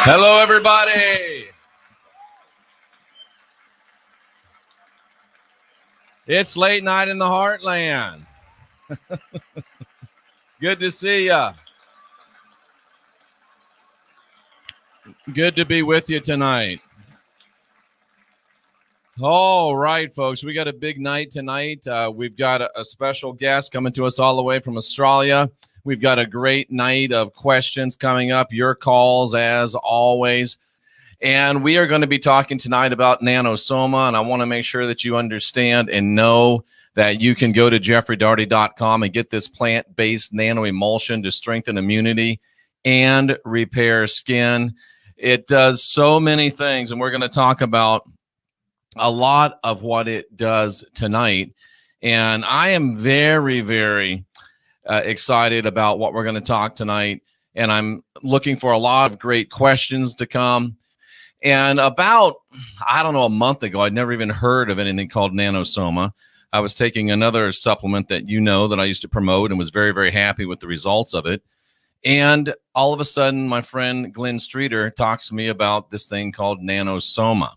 Hello, everybody. It's late night in the heartland. Good to see ya. Good to be with you tonight. All right, folks, we got a big night tonight. We've got a special guest coming to us all the way from Australia. We've got a great night of questions coming up, your calls as always. And we are going to be talking tonight about Nano Soma, and I want to make sure that you understand and know that you can go to jeffreydarty.com and get this plant-based nanoemulsion to strengthen immunity and repair skin. It does so many things, and we're going to talk about a lot of what it does tonight. And I am very, very excited about what we're going to talk tonight, and I'm looking for a lot of great questions to come. And about, I don't know, a month ago, I'd never even heard of anything called Nano Soma. I was taking another supplement that you know that I used to promote and was very, very happy with the results of it. And all of a sudden, my friend Glenn Streeter talks to me about this thing called Nano Soma.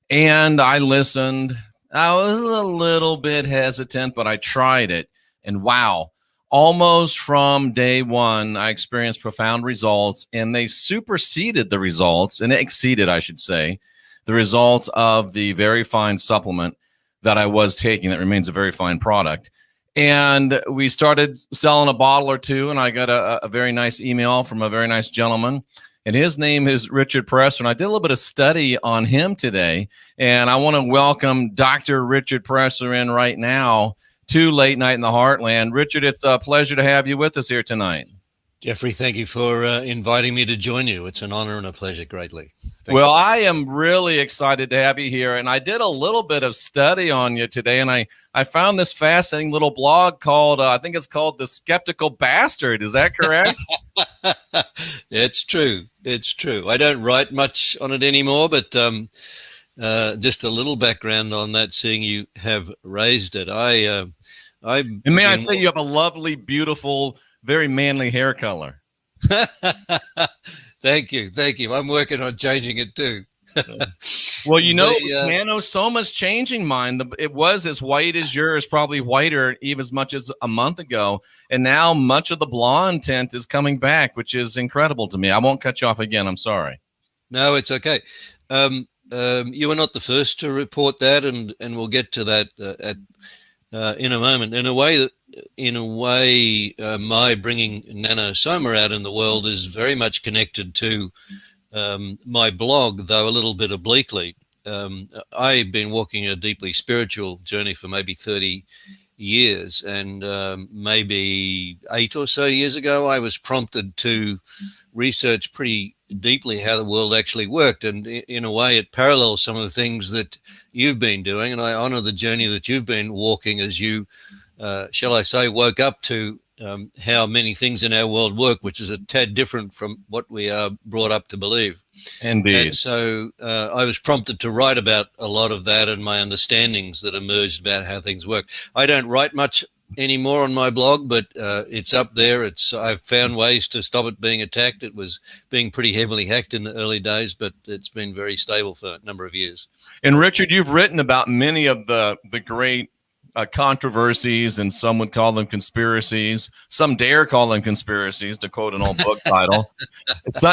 And I listened. I was a little bit hesitant, but I tried it. And wow, almost from day one, I experienced profound results, and they superseded the results, and exceeded, I should say, the results of the very fine supplement that I was taking that remains a very fine product. And we started selling a bottle or two, and I got a very nice email from a very nice gentleman, and his name is Richard Presser, and I did a little bit of study on him today, and I want to welcome Dr. Richard Presser in right now to Late Night in the Heartland. Richard, it's a pleasure to have you with us here tonight. Jeffrey, thank you for inviting me to join you. It's an honor and a pleasure greatly. Thank you. I am really excited to have you here, and I did a little bit of study on you today, and I found this fascinating little blog called, I think it's called The Skeptical Bastard. Is that correct? It's true. It's true. I don't write much on it anymore, but just a little background on that, seeing you have raised it. And may I say you have a lovely, beautiful, very manly hair color. Thank you. Thank you. I'm working on changing it too. Well, you know, Nano Soma's changing mine. It was as white as yours, probably whiter even as much as a month ago. And now much of the blonde tint is coming back, which is incredible to me. I won't cut you off again. I'm sorry. No, it's okay. You were not the first to report that, and we'll get to that in a moment. In a way, my bringing Nano Soma out in the world is very much connected to my blog, though a little bit obliquely. I've been walking a deeply spiritual journey for maybe 30 years, and maybe 8 or so years ago, I was prompted to research pretty deeply how the world actually worked, and in a way it parallels some of the things that you've been doing, and I honor the journey that you've been walking as you shall I say woke up to how many things in our world work, which is a tad different from what we are brought up to believe. Indeed. And so I was prompted to write about a lot of that and my understandings that emerged about how things work. I don't write much anymore on my blog, but it's up there. I've found ways to stop it being attacked. It was being pretty heavily hacked in the early days, but it's been very stable for a number of years. And Richard, you've written about many of the great controversies, and some would call them conspiracies. Some dare call them conspiracies, to quote an old book title.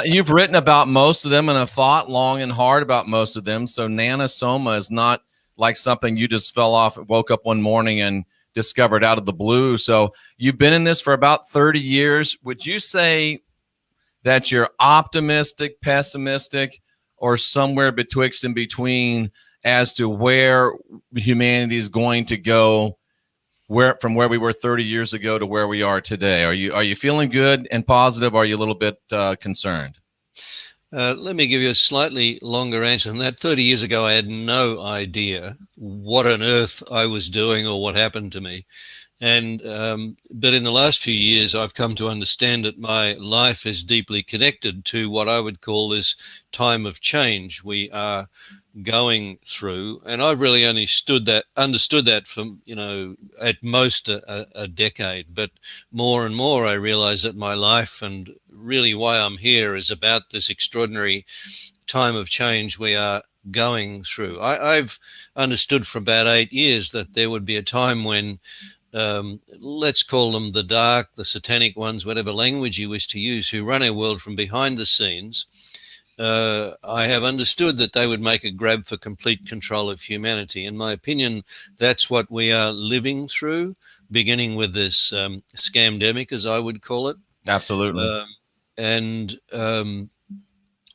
You've written about most of them and have thought long and hard about most of them. So Nano Soma is not like something you just woke up one morning and discovered out of the blue. So you've been in this for about 30 years. Would you say that you're optimistic, pessimistic, or somewhere betwixt and between as to where humanity is going to go, from where we were 30 years ago to where we are today? Are you feeling good and positive? Or are you a little bit concerned? Let me give you a slightly longer answer than that. 30 years ago, I had no idea what on earth I was doing or what happened to me. And but in the last few years, I've come to understand that my life is deeply connected to what I would call this time of change we are going through. And I've really only understood that for, at most a decade. But more and more, I realize that my life and really why I'm here is about this extraordinary time of change we are going through. I've understood for about 8 years that there would be a time when let's call them the dark, the satanic ones, whatever language you wish to use, who run our world from behind the scenes. I have understood that they would make a grab for complete control of humanity. In my opinion, that's what we are living through, beginning with this scamdemic, as I would call it. Absolutely.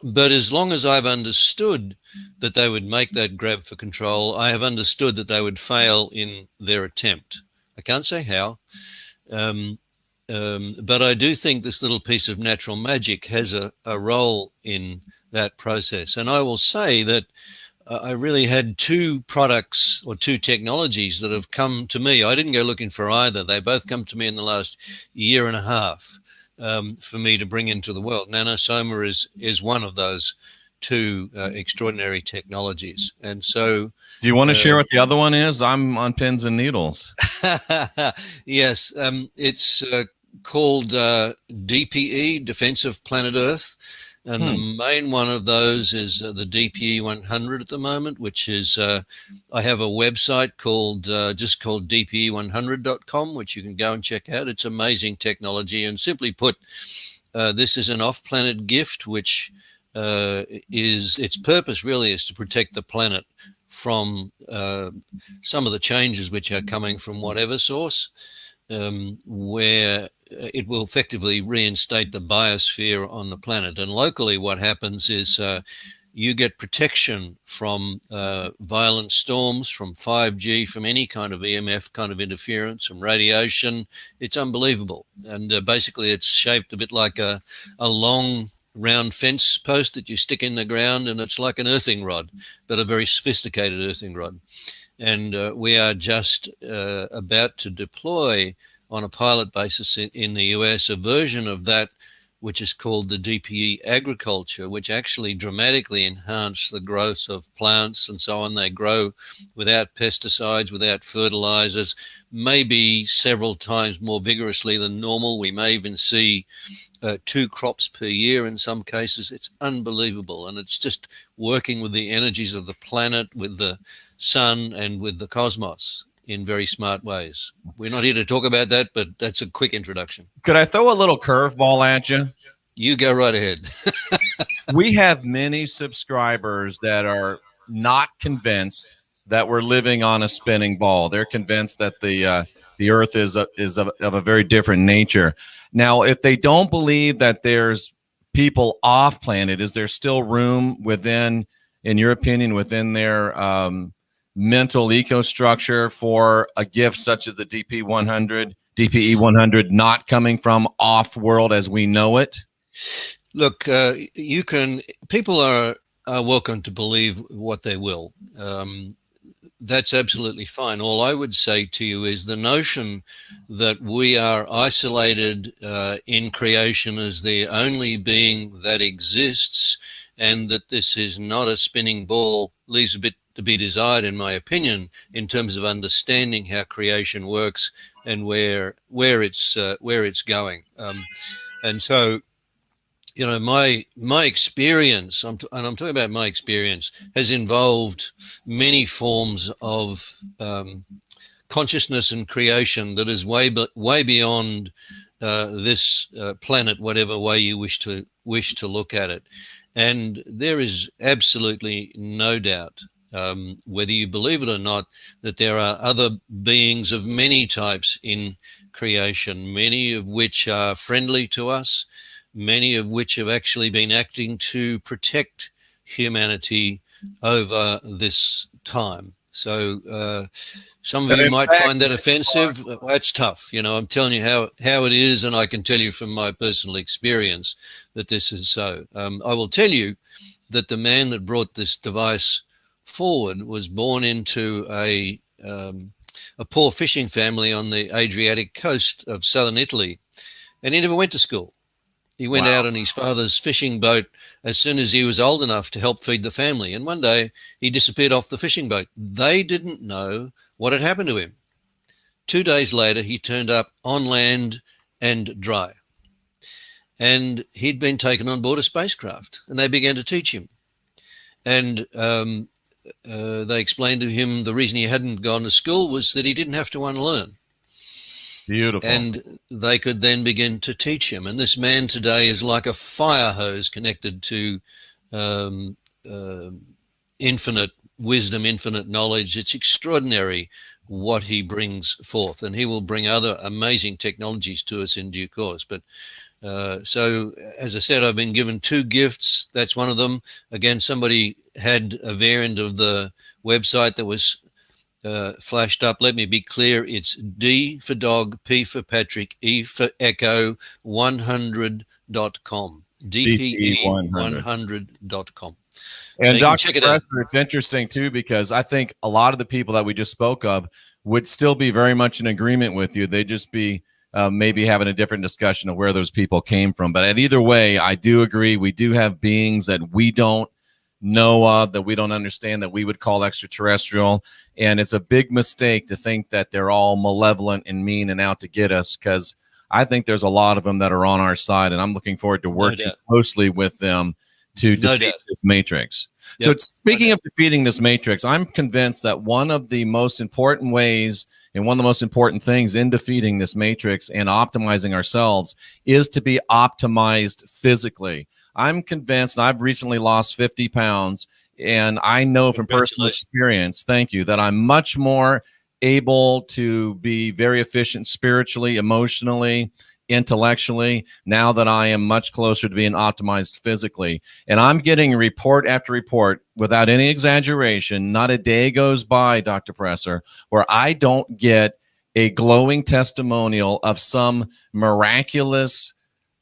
But as long as I've understood that they would make that grab for control, I have understood that they would fail in their attempt. I can't say how, but I do think this little piece of natural magic has a role in that process. And I will say that I really had two products or two technologies that have come to me. I didn't go looking for either. They both come to me in the last year and a half for me to bring into the world. Nano Soma is one of those two extraordinary technologies. And so... Do you want to share what the other one is? I'm on pins and needles. Yes, it's called DPE, Defense of Planet Earth. And the main one of those is the DPE 100 at the moment, which is, I have a website called DPE100.com, which you can go and check out. It's amazing technology. And simply put, this is an off-planet gift, which its purpose really is to protect the planet from some of the changes which are coming from whatever source, where it will effectively reinstate the biosphere on the planet. And locally what happens is you get protection from violent storms, from 5G, from any kind of EMF kind of interference, from radiation. It's unbelievable. And basically it's shaped a bit like a long round fence post that you stick in the ground, and it's like an earthing rod, but a very sophisticated earthing rod. And we are just about to deploy on a pilot basis in the US a version of that which is called the DPE agriculture, which actually dramatically enhance the growth of plants and so on. They grow without pesticides, without fertilizers, maybe several times more vigorously than normal. We may even see 2 crops per year in some cases. It's unbelievable. And it's just working with the energies of the planet, with the sun, and with the cosmos in very smart ways. We're not here to talk about that, but that's a quick introduction. Could I throw a little curveball at you? You go right ahead. We have many subscribers that are not convinced that we're living on a spinning ball. They're convinced that the Earth is of a very different nature. Now, if they don't believe that there's people off planet, is there still room within, in your opinion, within their mental ecostructure for a gift such as the DPE 100 not coming from off world as we know it? Look, people are welcome to believe what they will. That's absolutely fine. All I would say to you is the notion that we are isolated in creation as the only being that exists, and that this is not a spinning ball, leaves a bit to be desired, in my opinion, in terms of understanding how creation works and where it's going. And so, my experience, and I'm talking about my experience, has involved many forms of consciousness and creation that is way beyond this planet, whatever way you wish to look at it. And there is absolutely no doubt, whether you believe it or not, that there are other beings of many types in creation, many of which are friendly to us, many of which have actually been acting to protect humanity over this time. So some of you might find that offensive. That's tough. I'm telling you how it is, and I can tell you from my personal experience that this is so. I will tell you that the man that brought this device forward was born into a poor fishing family on the Adriatic coast of southern Italy, and he never went to school. He went out on his father's fishing boat as soon as he was old enough to help feed the family. And one day he disappeared off the fishing boat. They didn't know what had happened to him. 2 days later, he turned up on land and dry. And he'd been taken on board a spacecraft, and they began to teach him. And they explained to him the reason he hadn't gone to school was that he didn't have to unlearn. Beautiful. And they could then begin to teach him. And this man today is like a fire hose connected to infinite wisdom, infinite knowledge. It's extraordinary what he brings forth, and he will bring other amazing technologies to us in due course. But so, as I said, I've been given 2 gifts. That's one of them. Again, somebody had a variant of the website that was flashed up. Let me be clear. It's D for dog, P for Patrick, E for echo, 100.com. DPE100.com. And Dr. Presser, it's interesting too, because I think a lot of the people that we just spoke of would still be very much in agreement with you. They'd just be maybe having a different discussion of where those people came from. But at either way, I do agree. We do have beings that we don't know of, that we don't understand, that we would call extraterrestrial. And it's a big mistake to think that they're all malevolent and mean and out to get us, because I think there's a lot of them that are on our side, and I'm looking forward to working closely with them to defeat this matrix. So speaking of defeating this matrix, I'm convinced that one of the most important ways and one of the most important things in defeating this matrix and optimizing ourselves is to be optimized physically. I'm convinced, and I've recently lost 50 pounds, and I know from personal experience, thank you, that I'm much more able to be very efficient spiritually, emotionally, intellectually, now that I am much closer to being optimized physically. And I'm getting report after report, without any exaggeration, not a day goes by, Dr. Presser, where I don't get a glowing testimonial of some miraculous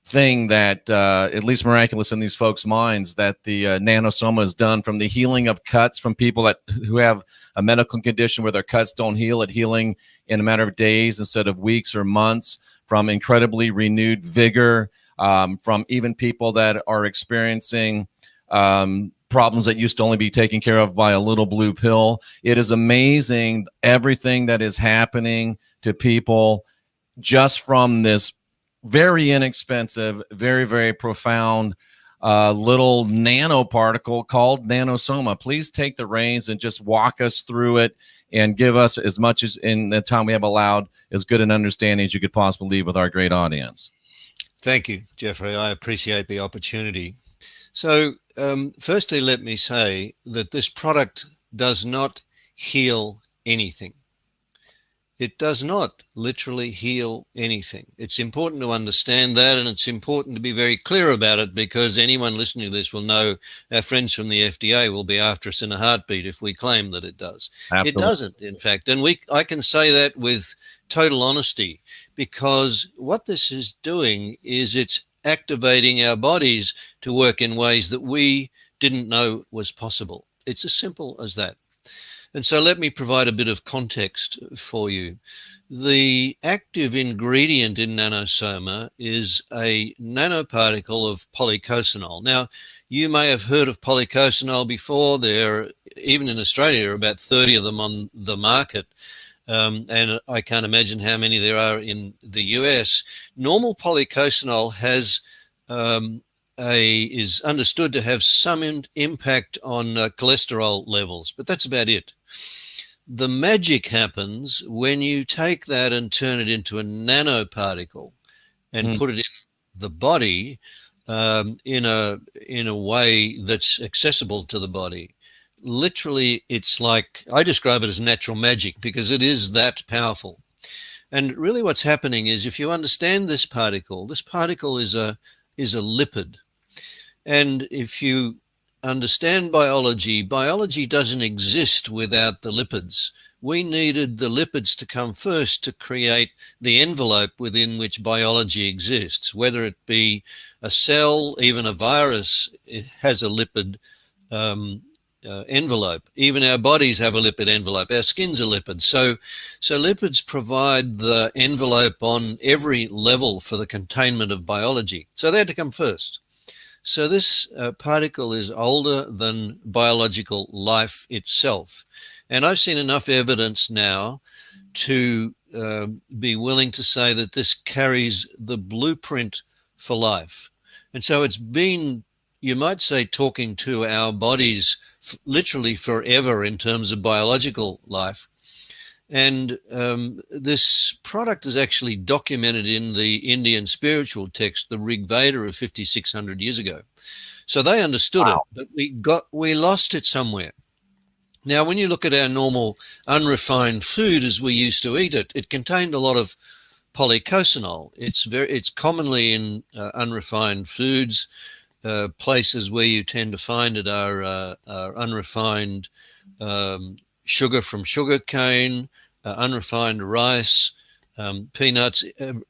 thing that, at least miraculous in these folks' minds, that the Nano Soma has done, from the healing of cuts from people who have a medical condition where their cuts don't heal, it healing in a matter of days instead of weeks or months, from incredibly renewed vigor, from even people that are experiencing problems that used to only be taken care of by a little blue pill. It is amazing everything that is happening to people just from this very inexpensive, very, very profound little nanoparticle called Nano Soma. Please take the reins and just walk us through it and give us, as much as in the time we have allowed, as good an understanding as you could possibly leave with our great audience. Thank you, Jeffrey. I appreciate the opportunity. So firstly, let me say that this product does not heal anything. It does not literally heal anything. It's important to understand that, and it's important to be very clear about it, because anyone listening to this will know our friends from the FDA will be after us in a heartbeat if we claim that it does. Absolutely. It doesn't, in fact. And I can say that with total honesty, because what this is doing is it's activating our bodies to work in ways that we didn't know was possible. It's as simple as that. And so let me provide a bit of context for you. The active ingredient in Nano Soma is a nanoparticle of Policosanol. Now, you may have heard of Policosanol before. There, even in Australia, are about 30 of them on the market. And I can't imagine how many there are in the US. Normal Policosanol has is understood to have some impact on cholesterol levels, but that's about it. The magic happens when you take that and turn it into a nanoparticle and put it in the body in a way that's accessible to the body. Literally, it's like, I describe it as natural magic, because it is that powerful. And really what's happening is, if you understand this particle is a lipid. And if you understand biology doesn't exist without the lipids. We needed the lipids to come first to create the envelope within which biology exists, whether it be a cell, even a virus, it has a lipid envelope. Even our bodies have a lipid envelope. Our skin's a lipid. So lipids provide the envelope on every level for the containment of biology. So they had to come first. So this particle is older than biological life itself. And I've seen enough evidence now to be willing to say that this carries the blueprint for life. And so it's been, you might say, talking to our bodies literally forever in terms of biological life. And this product is actually documented in the Indian spiritual text, the Rig Veda of 5,600 years ago. So they understood it, but we lost it somewhere. Now, when you look at our normal unrefined food as we used to eat it, it contained a lot of Policosanol. It's commonly in unrefined foods. Places where you tend to find it are unrefined sugar from sugar cane, unrefined rice, peanuts.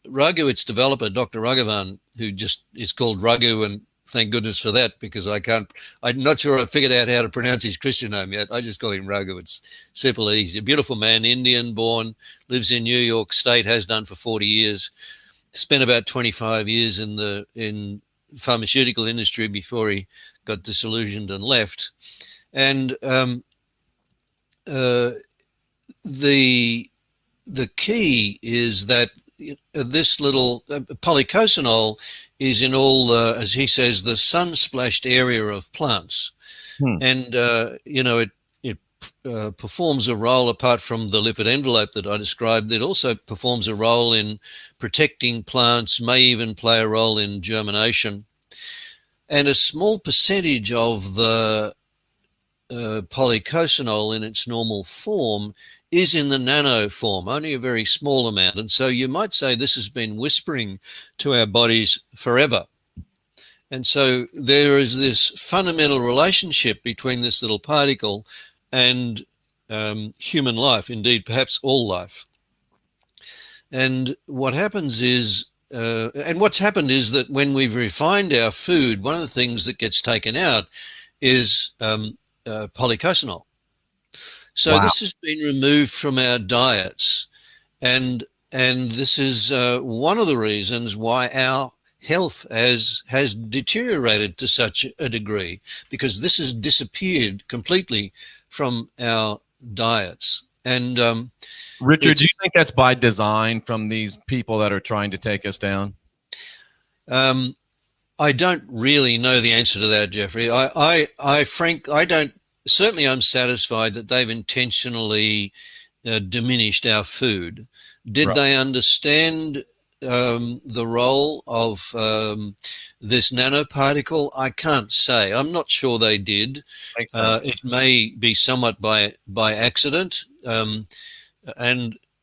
Raghu, its developer, Dr. Raghavan, who just is called Raghu, and thank goodness for that, because I'm not sure I've figured out how to pronounce his Christian name yet. I just call him Raghu. It's simple, easy. A beautiful man, Indian born, lives in New York State, has done for 40 years, spent about 25 years in pharmaceutical industry before he got disillusioned and left. And the key is that this little Policosanol is in all, as he says, the sun-splashed area of plants. And, it performs a role, apart from the lipid envelope that I described. It also performs a role in protecting plants, may even play a role in germination. And a small percentage of the Policosanol in its normal form is in the nano form, only a very small amount. And so you might say this has been whispering to our bodies forever. And so there is this fundamental relationship between this little particle and human life, indeed, perhaps all life. And what happens is, what's happened is that when we've refined our food, one of the things that gets taken out is Policosanol. So this has been removed from our diets, and this is one of the reasons why our health has deteriorated to such a degree, because this has disappeared completely from our diets. And Richard, do you think that's by design from these people that are trying to take us down? I don't really know the answer to that, Jeffrey. I don't. Certainly, I'm satisfied that they've intentionally diminished our food. Did they understand the role of this nanoparticle? I can't say. I'm not sure they did. It may be somewhat by accident. And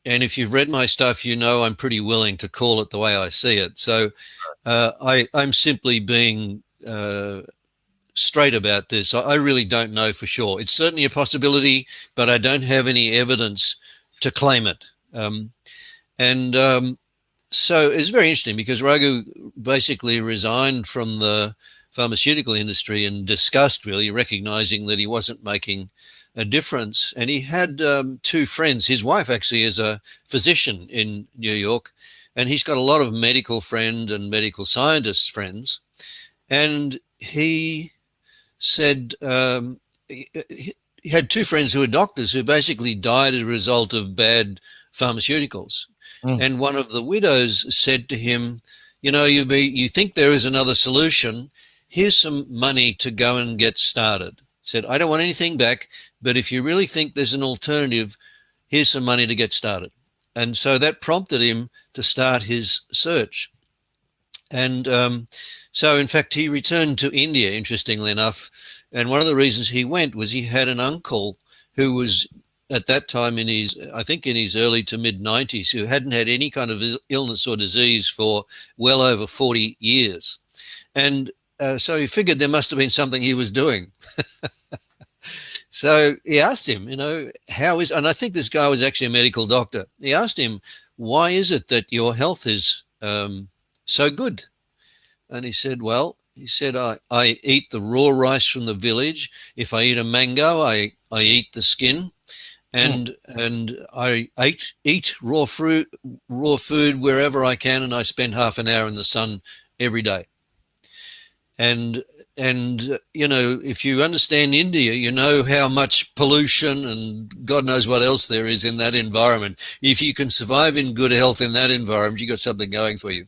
if you've read my stuff, you know I'm pretty willing to call it the way I see it. So I'm simply being straight about this. I really don't know for sure. It's certainly a possibility, but I don't have any evidence to claim it. So it's very interesting, because Raghu basically resigned from the pharmaceutical industry in disgust, really, recognizing that he wasn't making a difference. And he had two friends. His wife actually is a physician in New York, and he's got a lot of medical friends and medical scientists friends. And he said he had two friends who were doctors who basically died as a result of bad pharmaceuticals. And one of the widows said to him, you think there is another solution. Here's some money to go and get started. Said, I don't want anything back, but if you really think there's an alternative, here's some money to get started. And so that prompted him to start his search. And so, in fact, he returned to India, interestingly enough. And one of the reasons he went was he had an uncle who was at that time in his early to mid 90s, who hadn't had any kind of illness or disease for well over 40 years. And so he figured there must have been something he was doing. So he asked him, and I think this guy was actually a medical doctor. He asked him, why is it that your health is so good? And he said, well, He said, I eat the raw rice from the village. If I eat a mango, I eat the skin. And I eat raw food wherever I can, and I spend half an hour in the sun every day. And you know, if you understand India, you know how much pollution and God knows what else there is in that environment. If you can survive in good health in that environment, you've got something going for you.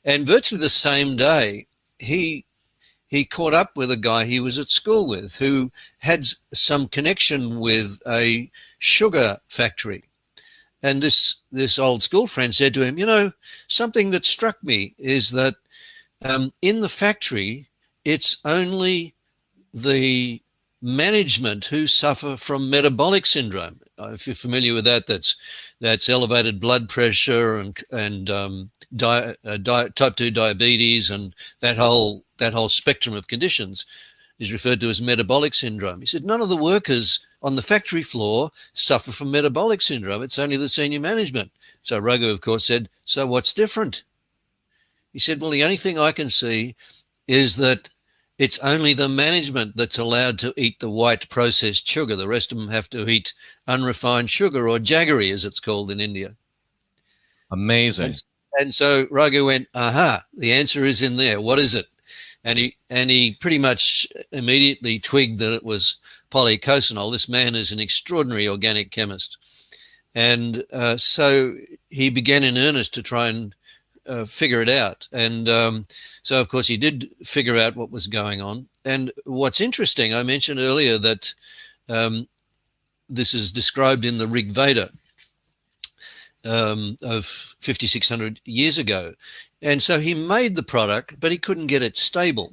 And virtually the same day, he caught up with a guy he was at school with who had some connection with a sugar factory. And this old school friend said to him, you know, something that struck me is that in the factory, it's only the management who suffer from metabolic syndrome. If you're familiar with that, that's elevated blood pressure and type 2 diabetes, and that whole spectrum of conditions is referred to as metabolic syndrome. He said none of the workers on the factory floor suffer from metabolic syndrome. It's only the senior management. So Raghu, of course, said, so what's different? He said, well, the only thing I can see is that it's only the management that's allowed to eat the white processed sugar. The rest of them have to eat unrefined sugar, or jaggery, as it's called in India. Amazing. And so Raghu went, aha, the answer is in there. What is it? And he pretty much immediately twigged that it was Policosanol. This man is an extraordinary organic chemist. And so he began in earnest to try and figure it out. And so, of course, he did figure out what was going on. And what's interesting, I mentioned earlier that this is described in the Rig Veda of 5,600 years ago. And so he made the product, but he couldn't get it stable.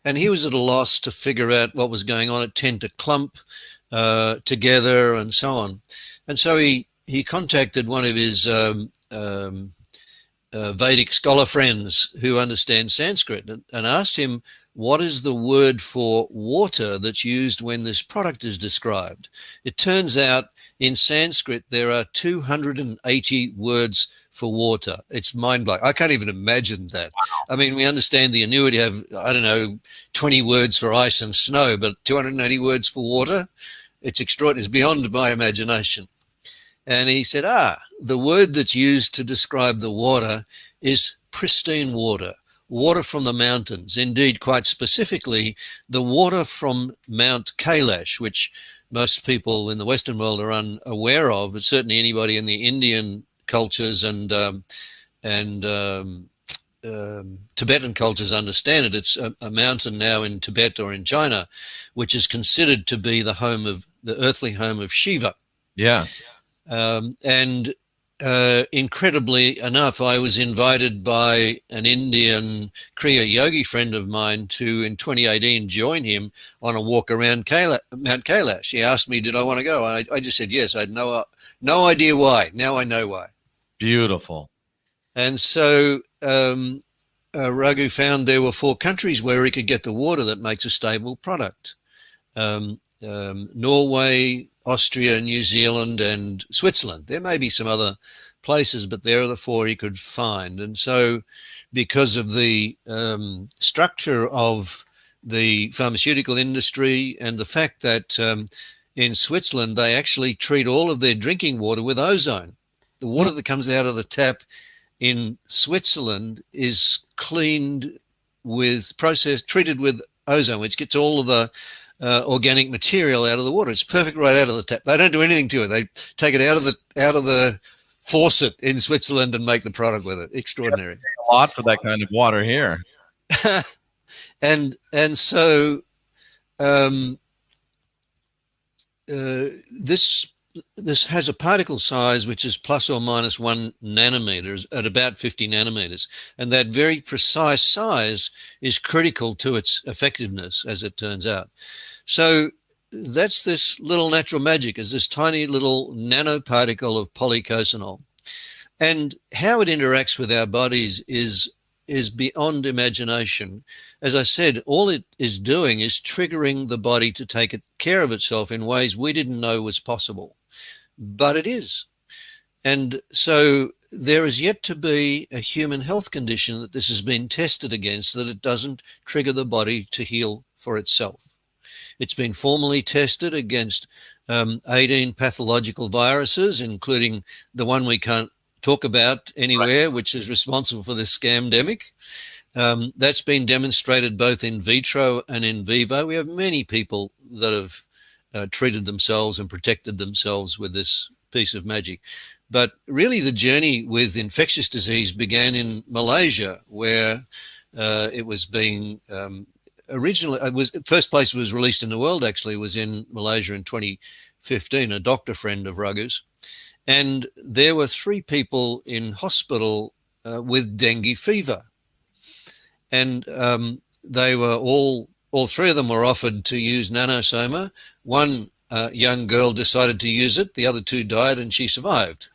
And he was at a loss to figure out what was going on. It tended to clump together and so on. And so he contacted one of his Vedic scholar friends who understand Sanskrit and asked him, what is the word for water that's used when this product is described? It turns out in Sanskrit there are 280 words for water. It's mind-blowing. I can't even imagine that. Wow. I mean, we understand the Inuit have, I don't know, 20 words for ice and snow, but 280 words for water? It's extraordinary. It's beyond my imagination. And he said, the word that's used to describe the water is pristine water, water from the mountains. Indeed, quite specifically, the water from Mount Kailash, which most people in the Western world are unaware of, but certainly anybody in the Indian cultures and Tibetan cultures understand it. It's a mountain now in Tibet or in China, which is considered to be the earthly home of Shiva. Yes. Incredibly enough, I was invited by an Indian Kriya yogi friend of mine to, in 2018, join him on a walk around Mount Kailash. He asked me, did I want to go? And I just said yes. I had no idea why. Now I know why. Beautiful. And so Raghu found there were 4 countries where he could get the water that makes a stable product. Norway, Austria, New Zealand, and Switzerland. There may be some other places, but there are the 4 he could find. And so because of the structure of the pharmaceutical industry and the fact that in Switzerland, they actually treat all of their drinking water with ozone. The water that comes out of the tap in Switzerland is cleaned with treated with ozone, which gets all of the organic material out of the water. It's perfect right out of the tap. They don't do anything to it. They take it out of the faucet in Switzerland and make the product with it. Extraordinary. A lot for that kind of water here. and so this has a particle size which is plus or minus 1 nanometers at about 50 nanometers. And that very precise size is critical to its effectiveness, as it turns out. So that's this little natural magic, is this tiny little nanoparticle of Policosanol. And how it interacts with our bodies is beyond imagination. As I said, all it is doing is triggering the body to take care of itself in ways we didn't know was possible. But it is. And so there is yet to be a human health condition that this has been tested against, that it doesn't trigger the body to heal for itself. It's been formally tested against 18 pathological viruses, including the one we can't talk about anywhere, which is responsible for this scamdemic. That's been demonstrated both in vitro and in vivo. We have many people that have treated themselves and protected themselves with this piece of magic. But really the journey with infectious disease began in Malaysia, where it was being originally, first place it was released in the world actually was in Malaysia in 2015, a doctor friend of Raghu's. And there were 3 people in hospital with dengue fever. And they were all 3 of them were offered to use Nano Soma. One young girl decided to use it. The other 2 died and she survived.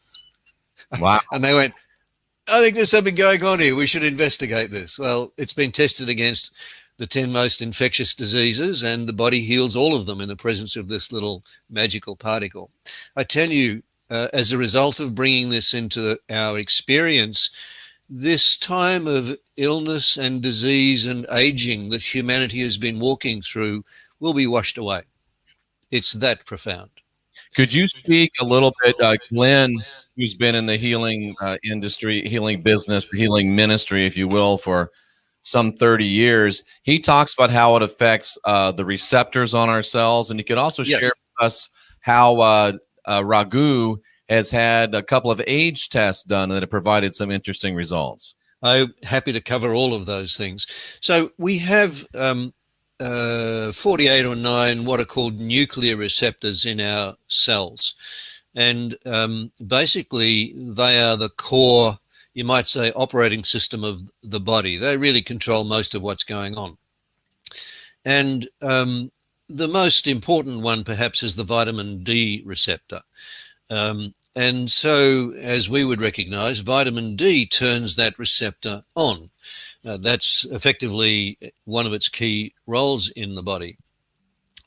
Wow. And they went, I think there's something going on here. We should investigate this. Well, it's been tested against the 10 most infectious diseases, and the body heals all of them in the presence of this little magical particle. I tell you, as a result of bringing this into our experience, this time of illness and disease and aging that humanity has been walking through will be washed away. It's that profound. Could you speak a little bit, Glenn, who's been in the healing industry, healing business, the healing ministry, if you will, for some 30 years. He talks about how it affects the receptors on our cells. And you could also share with us how Raghu has had a couple of age tests done that have provided some interesting results. I'm happy to cover all of those things. So we have 48 or 9 what are called nuclear receptors in our cells. And basically they are the core, you might say, operating system of the body. They really control most of what's going on. And the most important one perhaps is the vitamin D receptor. And so, as we would recognize, vitamin D turns that receptor on. That's effectively one of its key roles in the body.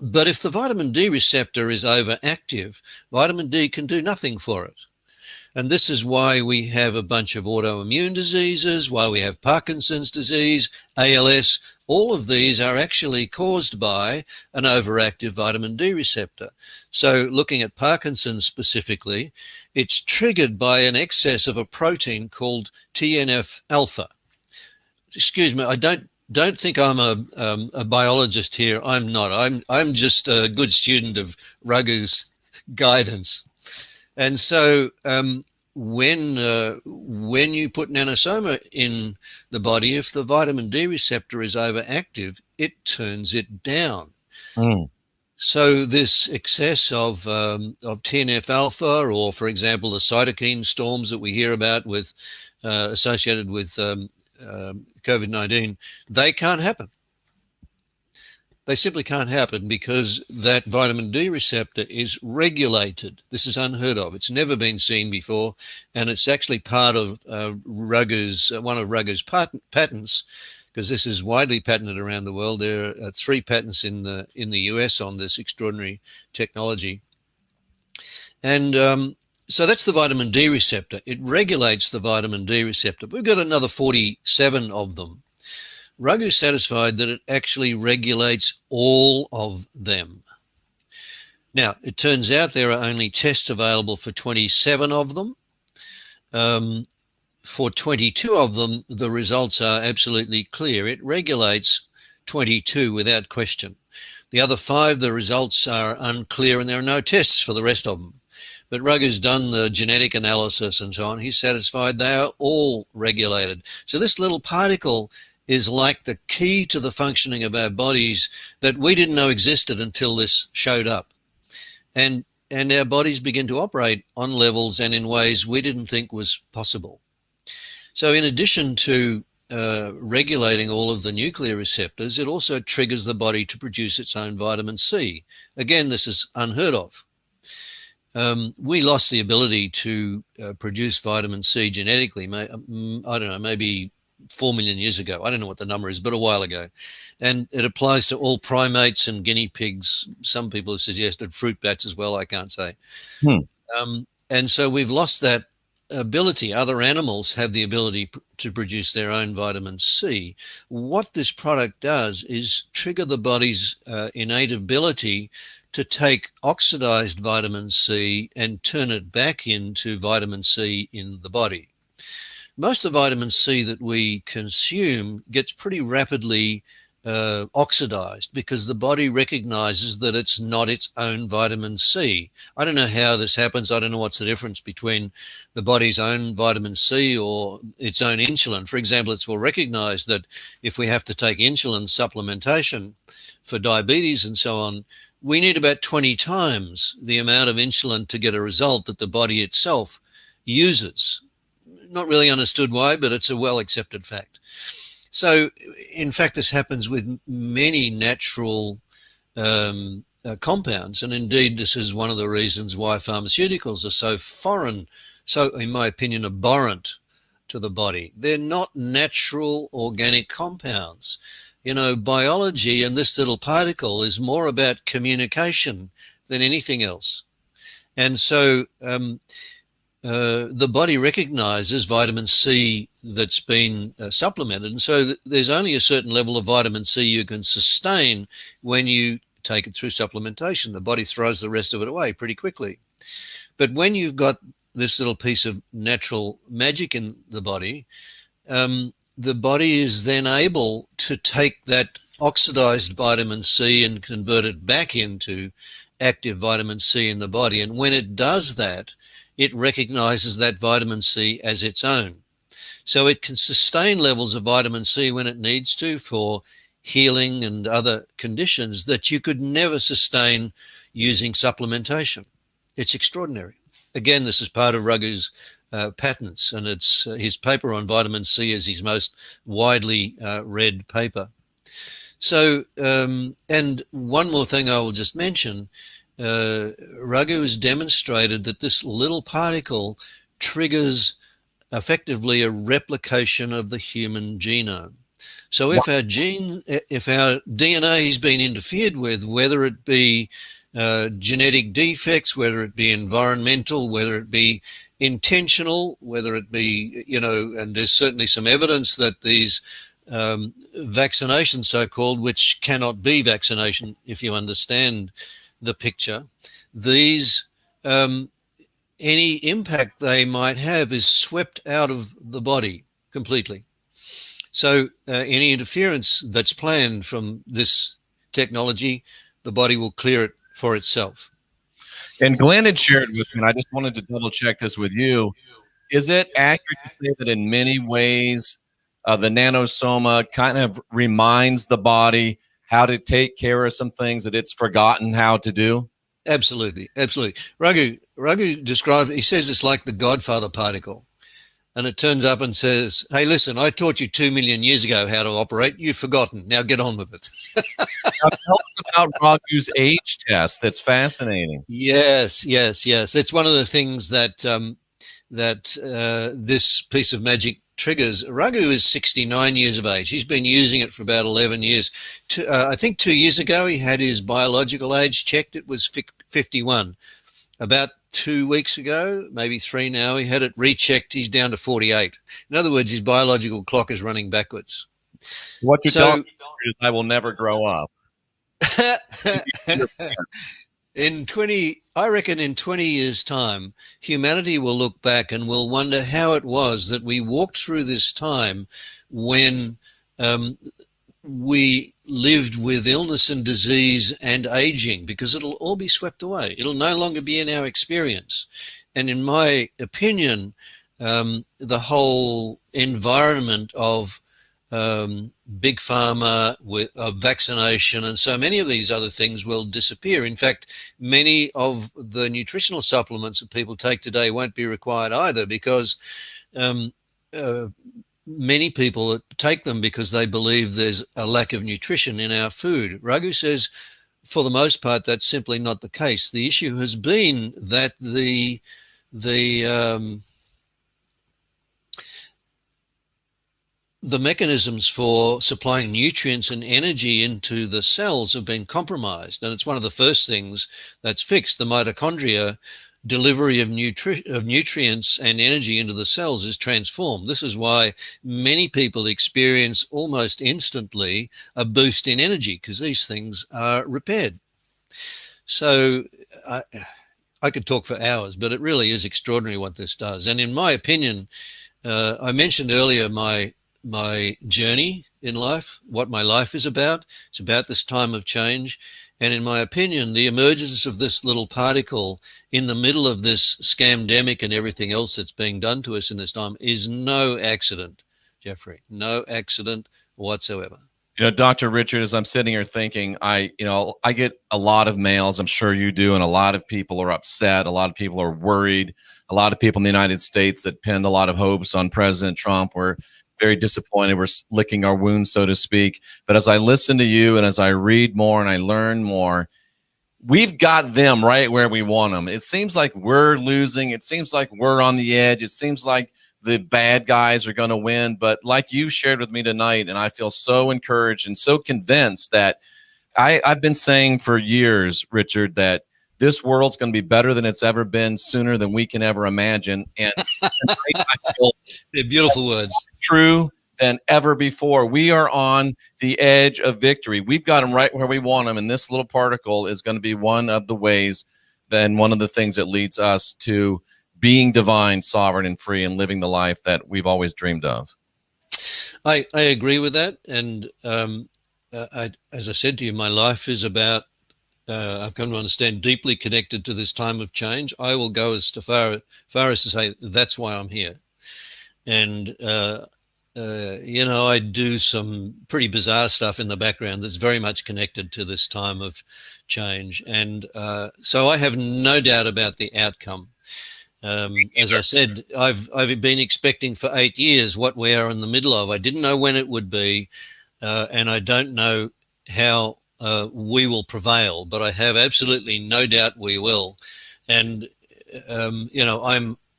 But if the vitamin D receptor is overactive, vitamin D can do nothing for it. And this is why we have a bunch of autoimmune diseases, why we have Parkinson's disease, ALS. All of these are actually caused by an overactive vitamin D receptor. So looking at Parkinson's specifically, it's triggered by an excess of a protein called TNF-alpha. Excuse me, I don't think I'm a biologist here. I'm not. I'm just a good student of Raghu's guidance. And so when you put Nano Soma in the body, if the vitamin D receptor is overactive, it turns it down. So this excess of TNF-alpha, or for example, the cytokine storms that we hear about with associated with COVID-19, they can't happen. They simply can't happen because that vitamin D receptor is regulated. This is unheard of. It's never been seen before, and it's actually part of one of Raghu's patents, because this is widely patented around the world. There are 3 patents in the US on this extraordinary technology. And so that's the vitamin D receptor. It regulates the vitamin D receptor. We've got another 47 of them. Raghu's satisfied that it actually regulates all of them. Now, it turns out there are only tests available for 27 of them. For 22 of them, the results are absolutely clear. It regulates 22 without question. The other 5, the results are unclear, and there are no tests for the rest of them. But Raghu's done the genetic analysis and so on. He's satisfied they are all regulated. So this little particle is like the key to the functioning of our bodies that we didn't know existed until this showed up. And our bodies begin to operate on levels and in ways we didn't think was possible. So in addition to regulating all of the nuclear receptors, it also triggers the body to produce its own vitamin C. Again, this is unheard of. We lost the ability to produce vitamin C genetically, I don't know, maybe 4 million years ago. I don't know what the number is, but a while ago. And it applies to all primates and guinea pigs. Some people have suggested fruit bats as well, I can't say. And so we've lost that ability. Other animals have the ability to produce their own vitamin C. What this product does is trigger the body's innate ability to take oxidized vitamin C and turn it back into vitamin C in the body. Most of the vitamin C that we consume gets pretty rapidly oxidized because the body recognizes that it's not its own vitamin C. I don't know how this happens. I don't know what's the difference between the body's own vitamin C or its own insulin. For example, it will recognize that if we have to take insulin supplementation for diabetes and so on, we need about 20 times the amount of insulin to get a result that the body itself uses. Not really understood why, but it's a well-accepted fact. So, in fact, this happens with many natural compounds. And indeed, this is one of the reasons why pharmaceuticals are so foreign, so, in my opinion, abhorrent to the body. They're not natural organic compounds. You know, biology and this little particle is more about communication than anything else. And so the body recognizes vitamin C that's been supplemented. And so there's only a certain level of vitamin C you can sustain when you take it through supplementation. The body throws the rest of it away pretty quickly. But when you've got this little piece of natural magic in the body is then able to take that oxidized vitamin C and convert it back into active vitamin C in the body. And when it does that, it recognizes that vitamin C as its own. So it can sustain levels of vitamin C when it needs to for healing and other conditions that you could never sustain using supplementation. It's extraordinary. Again, this is part of Raghu's patents, and it's his paper on vitamin C is his most widely read paper. So, and one more thing I will just mention, Raghu has demonstrated that this little particle triggers effectively a replication of the human genome. So if our DNA has been interfered with, whether it be genetic defects, whether it be environmental, whether it be intentional, whether it be, you know, and there's certainly some evidence that these vaccinations, so-called, which cannot be vaccination if you understand the picture, these any impact they might have is swept out of the body completely. So any interference that's planned from this technology, the body will clear it for itself. And Glenn had shared with me, and I just wanted to double check this with you. Is it accurate to say that in many ways the Nano Soma kind of reminds the body how to take care of some things that it's forgotten how to do? Absolutely, absolutely. Raghu describes, he says it's like the Godfather particle. And it turns up and says, hey, listen, I taught you 2 million years ago how to operate. You've forgotten. Now get on with it. Now, tell us about Raghu's age test. That's fascinating. Yes. It's one of the things that this piece of magic triggers. Raghu is 69 years of age. He's been using it for about 11 years. I think 2 years ago, he had his biological age checked. It was 51. About 2 weeks ago, maybe 3 now, he had it rechecked. He's down to 48. In other words, his biological clock is running backwards. What you don't is I will never grow up. I reckon in 20 years' time, humanity will look back and will wonder how it was that we walked through this time when we lived with illness and disease and aging, because it'll all be swept away. It'll no longer be in our experience. And in my opinion, the whole environment of big pharma, of vaccination, and so many of these other things will disappear. In fact, many of the nutritional supplements that people take today won't be required either, because many people take them because they believe there's a lack of nutrition in our food. Raghu says, for the most part, that's simply not the case. The issue has been that the mechanisms for supplying nutrients and energy into the cells have been compromised. And it's one of the first things that's fixed. The mitochondria delivery of nutrients and energy into the cells is transformed. This is why many people experience almost instantly a boost in energy, because these things are repaired. So I could talk for hours, but it really is extraordinary what this does. And in my opinion, I mentioned earlier my journey in life, what my life is about. It's about this time of change. And in my opinion, the emergence of this little particle in the middle of this scamdemic and everything else that's being done to us in this time is no accident, Jeffrey, no accident whatsoever. You know, Dr. Richard, as I'm sitting here thinking, I get a lot of mails, I'm sure you do, and a lot of people are upset. A lot of people are worried. A lot of people in the United States that pinned a lot of hopes on President Trump were very disappointed. We're licking our wounds, so to speak. But as I listen to you and as I read more and I learn more, we've got them right where we want them. It seems like we're losing. It seems like we're on the edge. It seems like the bad guys are going to win. But like you shared with me tonight, and I feel so encouraged and so convinced that I've been saying for years, Richard, that this world's going to be better than it's ever been, sooner than we can ever imagine. And tonight I feel they're beautiful words. True than ever before. We are on the edge of victory. We've got them right where we want them, and this little particle is going to be one of the ways, then one of the things that leads us to being divine, sovereign, and free, and living the life that we've always dreamed of. I agree with that, and as I said to you, my life is about, I've come to understand, deeply connected to this time of change. I will go as far as to say that's why I'm here. And, you know, I do some pretty bizarre stuff in the background that's very much connected to this time of change. And so I have no doubt about the outcome. As I said, I've been expecting for 8 years what we are in the middle of. I didn't know when it would be, and I don't know how we will prevail, but I have absolutely no doubt we will. And, you know,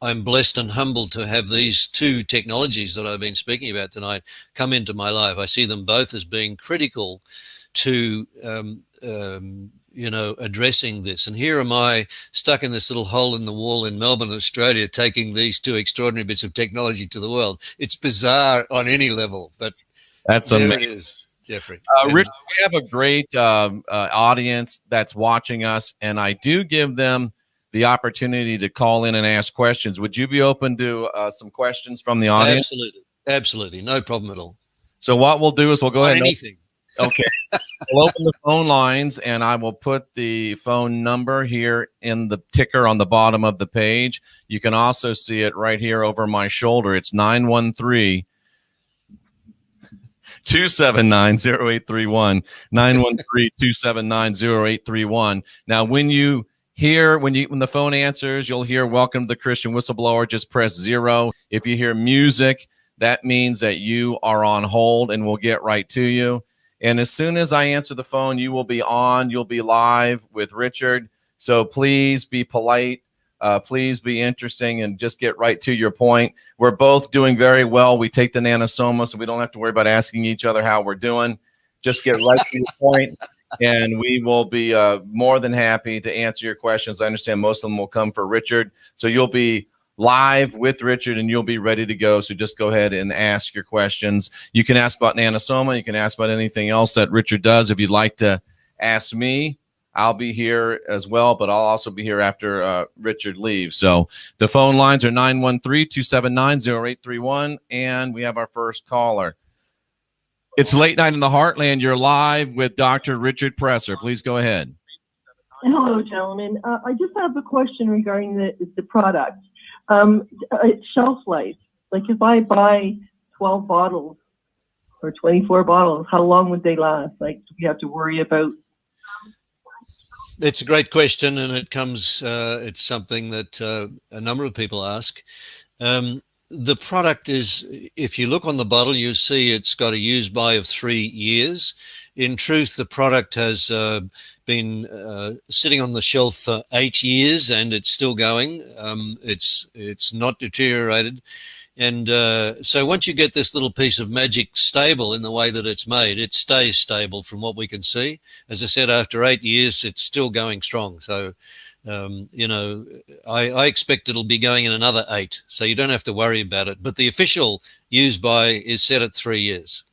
I'm blessed and humbled to have these two technologies that I've been speaking about tonight come into my life. I see them both as being critical to, you know, addressing this. And here am I stuck in this little hole in the wall in Melbourne, Australia, taking these two extraordinary bits of technology to the world. It's bizarre on any level, but that's there amazing. it is, Jeffrey. Rich, we have a great audience that's watching us, and I do give them the opportunity to call in and ask questions. Would you be open to some questions from the audience? Absolutely. Absolutely. No problem at all. So what we'll do is we'll go ahead and anything. Okay. We'll open the phone lines, and I will put the phone number here in the ticker on the bottom of the page. You can also see it right here over my shoulder. It's 913-279-0831, 913-279-0831. Now, when the phone answers, you'll hear "Welcome to the Christian Whistleblower." Just press 0. If you hear music, that means that you are on hold, and we'll get right to you. And as soon as I answer the phone, you will be on. You'll be live with Richard. So please be polite. Please be interesting and just get right to your point. We're both doing very well. We take the Nano Soma, so we don't have to worry about asking each other how we're doing. Just get right to the point, and we will be more than happy to answer your questions. I understand most of them will come for Richard. So you'll be live with Richard, and you'll be ready to go. So just go ahead and ask your questions. You can ask about Nano Soma. You can ask about anything else that Richard does. If you'd like to ask me, I'll be here as well, but I'll also be here after Richard leaves. So the phone lines are 913-279-0831, and we have our first caller. It's Late Night in the Heartland. You're live with Dr. Richard Presser. Please go ahead. Hello, gentlemen. I just have a question regarding the product. Shelf life. Like if I buy 12 bottles or 24 bottles, how long would they last? Like, do we have to worry about? It's a great question, and it comes, it's something that a number of people ask. The product is, if you look on the bottle, you see it's got a use by of 3 years. In truth, the product has been sitting on the shelf for 8 years, and it's still going. It's not deteriorated. And so once you get this little piece of magic stable in the way that it's made, it stays stable from what we can see. As I said, after 8 years, it's still going strong. So You know, I expect it'll be going in another 8, so you don't have to worry about it. But the official use by is set at 3 years.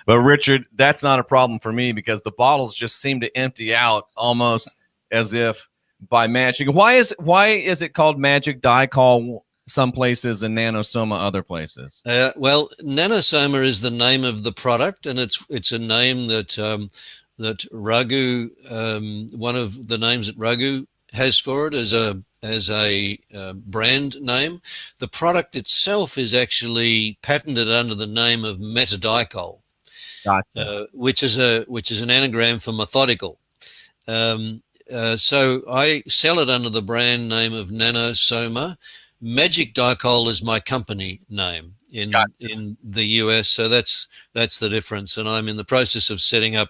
But Richard, that's not a problem for me because the bottles just seem to empty out almost as if by magic. Why is it called Magic Dicol some places and Nano Soma other places? Well, Nano Soma is the name of the product, and it's a name that that Raghu, one of the names that Raghu has for it as a brand name. The product itself is actually patented under the name of metadicol. Gotcha. Which is an anagram for methodical. So I sell it under the brand name of Nano Soma. Magic Dicol is my company name in the US, so that's the difference. And I'm in the process of setting up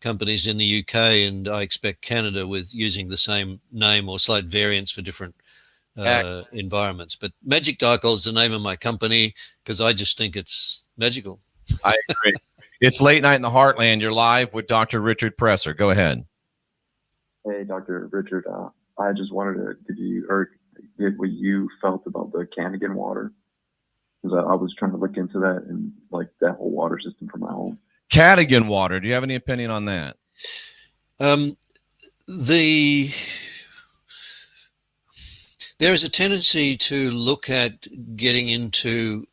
companies in the UK, and I expect Canada with using the same name or slight variants for different environments. But Magic Dicol is the name of my company because I just think it's magical. I agree. It's Late Night in the Heartland. You're live with Dr. Richard Presser. Go ahead. Hey, Dr. Richard. I just wanted to give you or get what you felt about the Canadian water, because I was trying to look into that and like that whole water system for my home. Cadigan water. Do you have any opinion on that? There is a tendency to look at getting into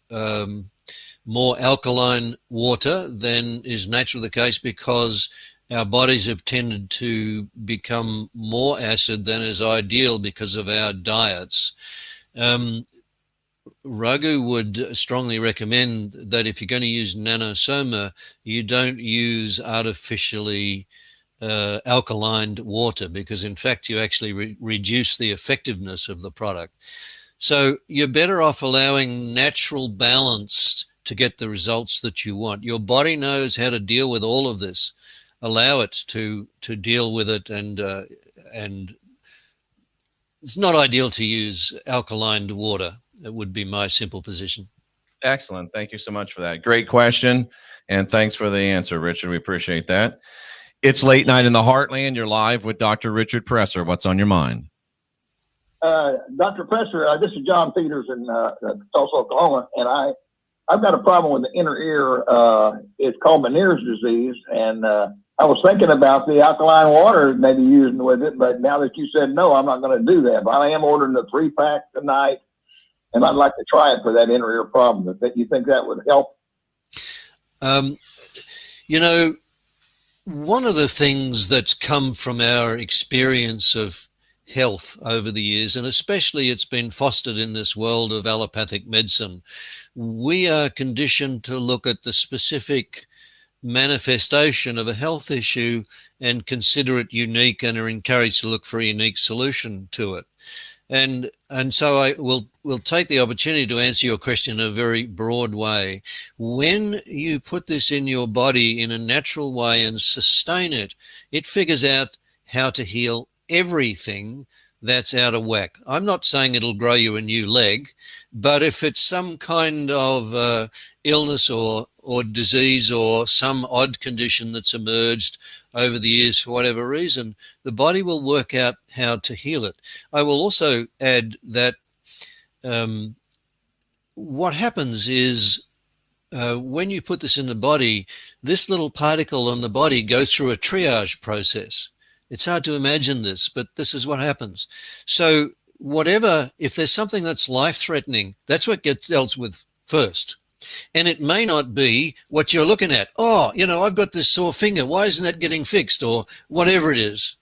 more alkaline water than is naturally the case because our bodies have tended to become more acid than is ideal because of our diets. Raghu would strongly recommend that if you're going to use Nano Soma, you don't use artificially alkalined water, because in fact you actually reduce the effectiveness of the product. So you're better off allowing natural balance to get the results that you want. Your body knows how to deal with all of this. Allow it to deal with it, and it's not ideal to use alkaline water. It would be my simple position. Excellent. Thank you so much for that. Great question, and thanks for the answer, Richard. We appreciate that. It's Late Night in the Heartland. You're live with Dr. Richard Presser. What's on your mind? Dr. Presser, this is John Peters in Tulsa, Oklahoma, and I've got a problem with the inner ear. It's called Meniere's disease, and I was thinking about the alkaline water maybe using with it, but now that you said no, I'm not going to do that. But I am ordering a 3-pack tonight, and I'd like to try it for that inner ear problem. You think that would help? You know, one of the things that's come from our experience of health over the years, and especially it's been fostered in this world of allopathic medicine, we are conditioned to look at the specific manifestation of a health issue and consider it unique, and are encouraged to look for a unique solution to it. And so I will take the opportunity to answer your question in a very broad way. When you put this in your body in a natural way and sustain it, it figures out how to heal everything that's out of whack. I'm not saying it'll grow you a new leg, but if it's some kind of illness or disease or some odd condition that's emerged over the years for whatever reason, the body will work out how to heal it. I will also add that what happens is when you put this in the body, this little particle on the body goes through a triage process. It's hard to imagine this, but this is what happens. So if there's something that's life-threatening, that's what gets dealt with first. And it may not be what you're looking at. Oh, you know, I've got this sore finger. Why isn't that getting fixed? Or whatever it is.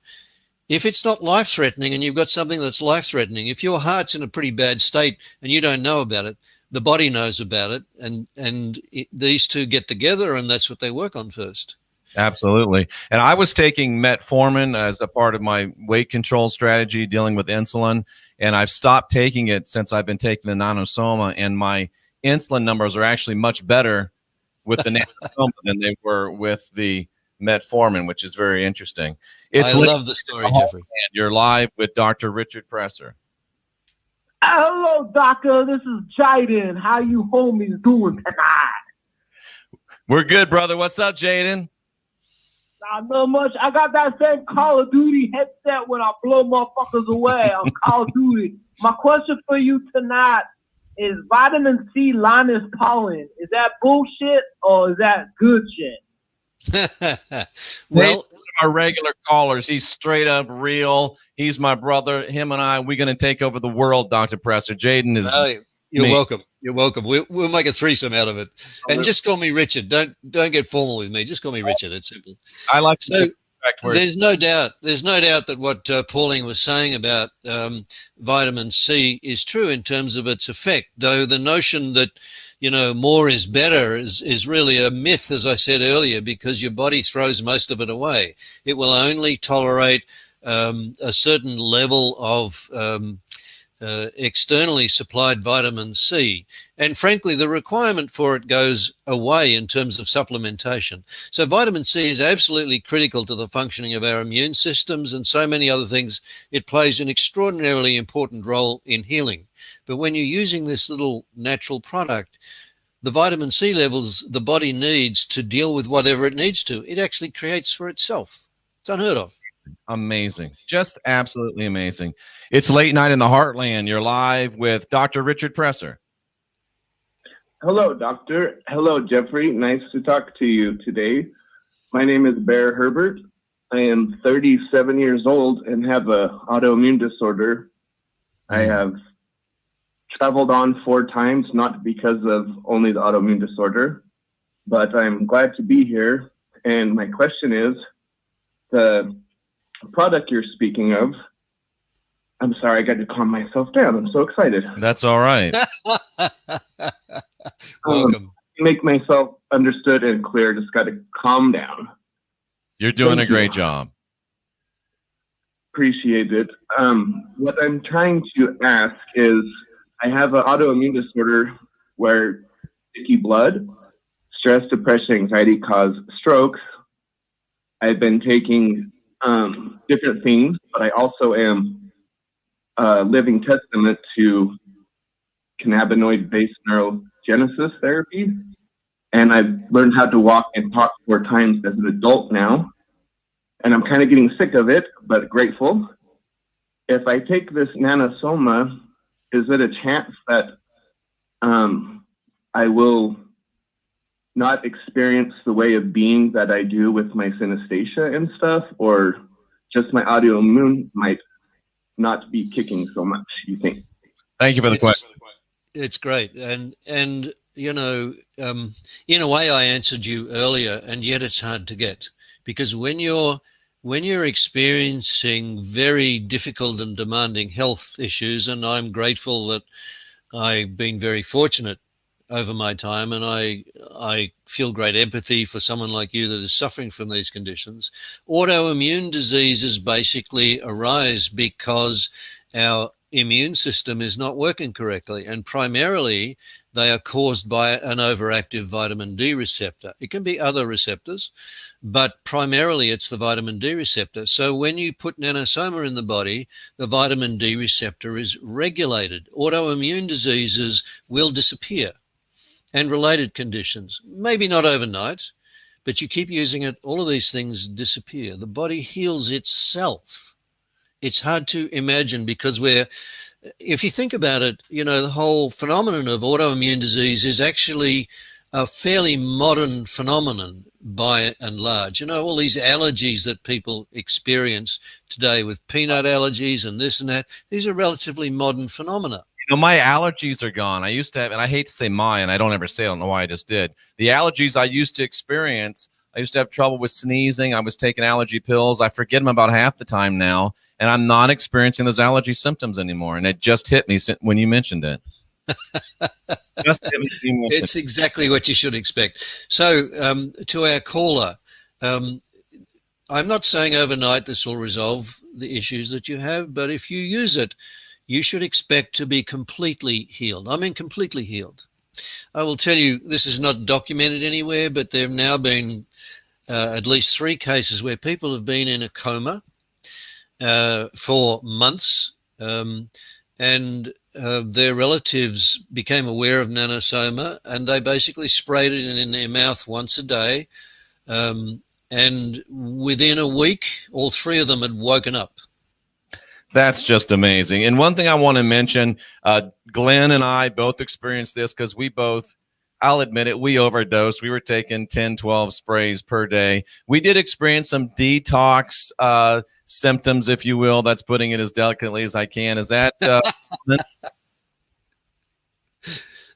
If it's not life-threatening and you've got something that's life-threatening, if your heart's in a pretty bad state and you don't know about it, the body knows about it, and these two get together, and that's what they work on first. Absolutely. And I was taking metformin as a part of my weight control strategy dealing with insulin, and I've stopped taking it since I've been taking the Nano Soma, and my insulin numbers are actually much better with the Nano Soma than they were with the metformin, which is very interesting. I love the story, Jeffrey. You're live with Dr. Richard Presser. Hello, doctor. This is Jaden. How you homies doing tonight? We're good, brother. What's up, Jaden? Not much. I got that same Call of Duty headset when I blow motherfuckers away on Call of Duty. My question for you tonight is vitamin C Linus pollen. Is that bullshit or is that good shit? Well, our regular callers, he's straight up real. He's my brother. Him and I, we're going to take over the world, Dr. Presser. Jaden is... You're me. welcome. You're welcome. We'll make a threesome out of it. And just call me Richard. Don't get formal with me. Just call me Richard. It's simple. I like so. There's no doubt that what Pauline was saying about vitamin C is true in terms of its effect. Though the notion that more is better is really a myth, as I said earlier, because your body throws most of it away. It will only tolerate a certain level of externally supplied vitamin C, and frankly the requirement for it goes away in terms of supplementation. So vitamin C is absolutely critical to the functioning of our immune systems and so many other things. It plays an extraordinarily important role in healing. But when you're using this little natural product, the vitamin C levels the body needs to deal with whatever it needs to, it actually creates for itself. It's unheard of. Amazing. Just absolutely amazing. It's late night in the heartland. You're live with Dr. Richard Presser. Hello, doctor. Hello, Jeffrey. Nice to talk to you today. My name is Bear Herbert. I am 37 years old and have an autoimmune disorder. I have traveled on 4 times, not because of only the autoimmune disorder, but I'm glad to be here. And my question is, the product you're speaking of, I'm sorry, I got to calm myself down. I'm so excited. That's all right. Welcome. Make myself understood and clear. Just got to calm down. You're doing a great job. Appreciate it. What I'm trying to ask is, I have an autoimmune disorder where sticky blood, stress, depression, anxiety cause strokes. I've been taking different things, but I also am a living testament to cannabinoid-based neurogenesis therapy. And I've learned how to walk and talk 4 times as an adult now. And I'm kind of getting sick of it, but grateful. If I take this Nano Soma, is it a chance that I will not experience the way of being that I do with my synesthesia and stuff, or just my autoimmune might not be kicking so much, you think? Thank you for the question. It's great. And in a way I answered you earlier, and yet it's hard to get, because when you're experiencing very difficult and demanding health issues, and I'm grateful that I've been very fortunate over my time, and I feel great empathy for someone like you that is suffering from these conditions. Autoimmune diseases basically arise because our immune system is not working correctly, and primarily they are caused by an overactive vitamin D receptor. It can be other receptors, but primarily it's the vitamin D receptor. So when you put Nano Soma in the body, the vitamin D receptor is regulated. Autoimmune diseases will disappear, and related conditions, maybe not overnight, but you keep using it, all of these things disappear. The body heals itself. It's hard to imagine, because if you think about it, the whole phenomenon of autoimmune disease is actually a fairly modern phenomenon by and large. All these allergies that people experience today with peanut allergies and this and that, these are relatively modern phenomena. My allergies are gone. I used to have, and I hate to say and I don't ever say, I don't know why I just did. The allergies I used to experience, I used to have trouble with sneezing. I was taking allergy pills. I forget them about half the time now, and I'm not experiencing those allergy symptoms anymore. And it just hit me when you mentioned it. It's exactly what you should expect. So to our caller, I'm not saying overnight this will resolve the issues that you have, but if you use it, you should expect to be completely healed. I mean, completely healed. I will tell you, this is not documented anywhere, but there have now been at least 3 cases where people have been in a coma for months, and their relatives became aware of Nano Soma, and they basically sprayed it in their mouth once a day and within a week, all three of them had woken up. That's just amazing. And one thing I want to mention, Glenn and I both experienced this because we both, I'll admit it, we overdosed. We were taking 10, 12 sprays per day. We did experience some detox symptoms, if you will. That's putting it as delicately as I can. Is that?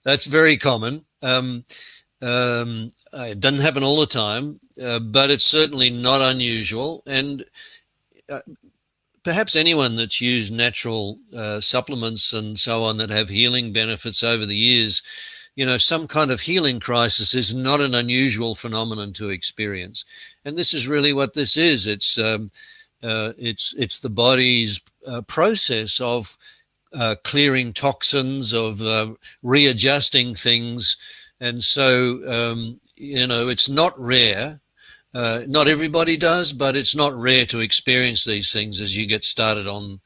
That's very common. It doesn't happen all the time, but it's certainly not unusual. And perhaps anyone that's used natural supplements and so on that have healing benefits over the years, you know, some kind of healing crisis is not an unusual phenomenon to experience. And this is really what this is. It's the body's process of clearing toxins, of readjusting things. And so, you know, it's not rare. Not everybody does, but it's not rare to experience these things as you get started on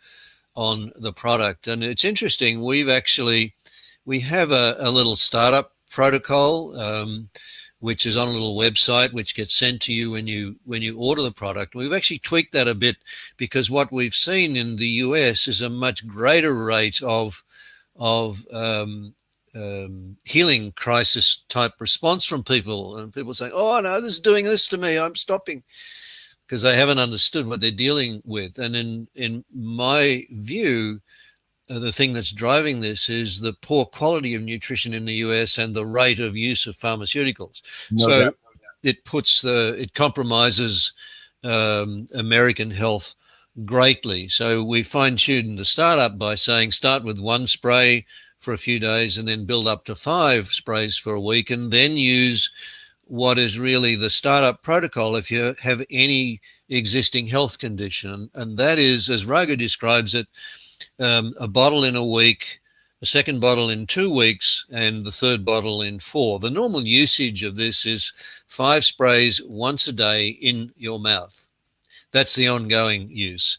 the product. And it's interesting. We have a little startup protocol, which is on a little website, which gets sent to you when you order the product. We've actually tweaked that a bit because what we've seen in the US is a much greater rate of healing crisis type response from people, and people saying, "Oh no, this is doing this to me. I'm stopping," because they haven't understood what they're dealing with. And in my view, the thing that's driving this is the poor quality of nutrition in the US and the rate of use of pharmaceuticals. It compromises American health greatly. So we fine-tuned the startup by saying start with one spray for a few days and then build up to 5 sprays for a week, and then use what is really the startup protocol if you have any existing health condition. And that is, as Raghu describes it, a bottle in a week, a second bottle in 2 weeks, and the third bottle in 4. The normal usage of this is 5 sprays once a day in your mouth. That's the ongoing use.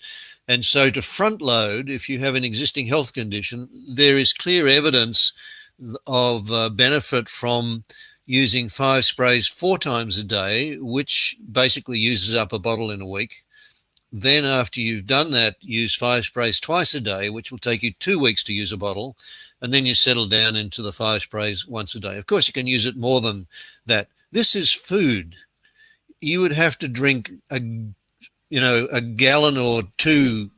And so to front load, if you have an existing health condition, there is clear evidence of benefit from using 5 sprays 4 times a day, which basically uses up a bottle in a week. Then after you've done that, use 5 sprays twice a day, which will take you 2 weeks to use a bottle. And then you settle down into the 5 sprays once a day. Of course, you can use it more than that. This is food. You would have to drink a gallon or 2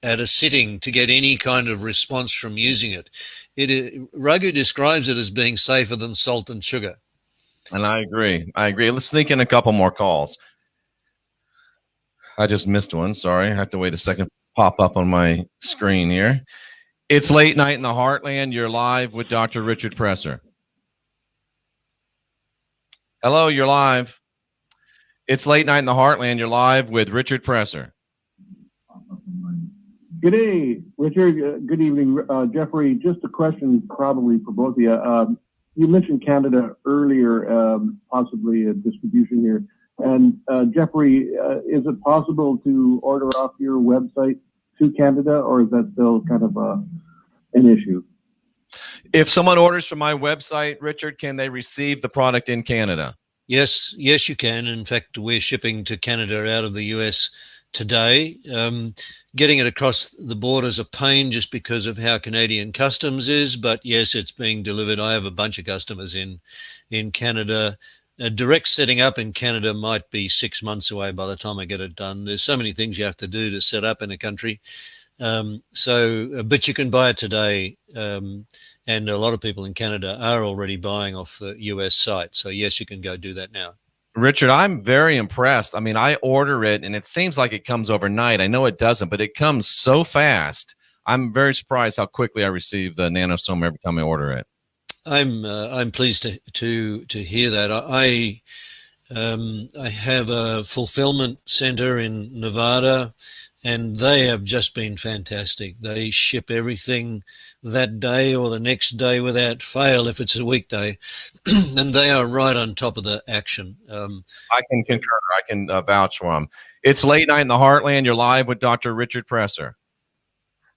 at a sitting to get any kind of response from using it. Raghu describes it as being safer than salt and sugar. And I agree. Let's sneak in a couple more calls. I just missed one. Sorry. I have to wait a second to pop up on my screen here. It's Late Night in the Heartland. You're live with Dr. Richard Presser. Hello, you're live. It's Late Night in the Heartland. You're live with Richard Presser. Good day, Richard. Good evening, Jeffrey. Just a question probably for both of you. You mentioned Canada earlier, possibly a distribution here. And Jeffrey, is it possible to order off your website to Canada, or is that still kind of an issue? If someone orders from my website, Richard, can they receive the product in Canada? Yes, you can. In fact, we're shipping to Canada out of the US today. Getting it across the border is a pain just because of how Canadian customs is, but yes, it's being delivered. I have a bunch of customers in Canada. Direct setting up in Canada might be 6 months away by the time I get it done. There's so many things you have to do to set up in a country. But you can buy it today. And a lot of people in Canada are already buying off the US site. So yes, you can go do that now. Richard, I'm very impressed. I mean, I order it and it seems like it comes overnight. I know it doesn't, but it comes so fast. I'm very surprised how quickly I receive the Nano Soma every time I order it. I'm pleased to hear that. I have a fulfillment center in Nevada, and they have just been fantastic. They ship everything that day or the next day without fail if it's a weekday, and they are right on top of the action. I can concur. I can vouch for them. It's Late Night in the Heartland. You're live with Dr. Richard Presser.